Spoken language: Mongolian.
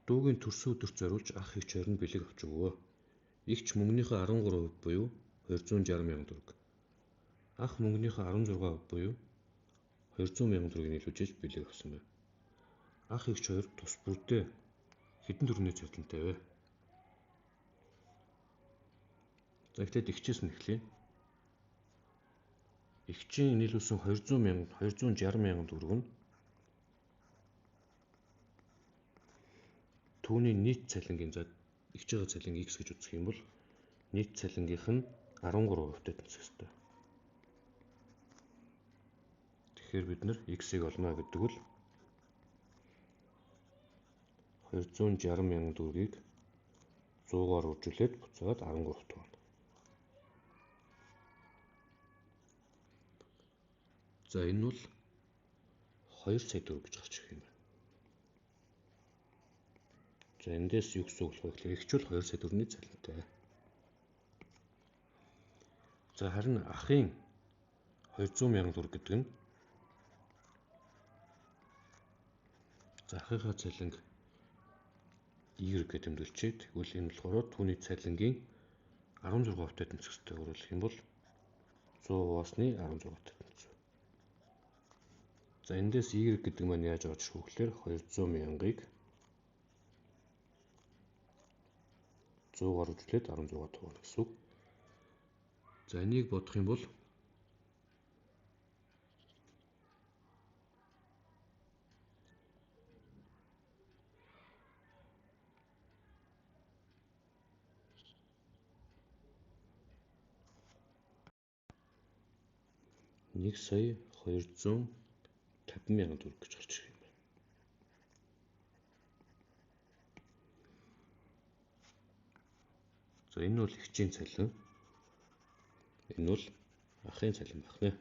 Дүүгийн төрсөн өдөрт зориулж ах эгч хоёр нь бэлэг авч өгөө. Эгч мөнгөнийхөө 13% буюу 260,000 төгрөг. Ах мөнгөнийхөө 16% буюу 200,000 төгрөгийг нийлүүлж бэлэг авсан байна. Ах эгч хоёр тус бүрдээ хэдэн төгрөгийн цалинтай вэ? За ихтэй эгчээс нь эхлэе. Эгчийн нийлүүлсэн 260,000 төгрөг нь түүний нийт цалингийн эгчийн цалингийн X гэж үзэх юм бол нийт цалингийнх нь 13%-тай тэнцэх ёстой. Тэгэхээр бид нар X-ийг олно гэдэг бол 260,000 төгрөгийг 100-аар үржүүлээд буцаад 13 төгрөг. За энэ бол 2 сая төгрөг гэж гарч ирэх юм байна. За эндээс юу гэсэн үг вэ гэхээр эгч бол 2 сая төгрөгийн цалинтай. За харин ахын 200,000 төгрөг гэдэг нь ахыхаа цалинг Y гэж тэмдэглэчээ. Тэгвэл энэ болохоор түүний цалингийн 16%-тай тэнцэх ёстой. Өөрөлдөх юм бол 100%-ны 16%-тай тэнцв. За эндээс Y гэдэг маань яаж орж ирэх вэ гэхээр 200,000-ыг 100-аар үржүүлээд 16 төгрөг гэсэн үг. За энийг бодох юм бол 1,250,000 төгрөг гэж гарч ирэх юм байна. За энэ бол эгчийн цалин. Энэ бол ахын цалин байна.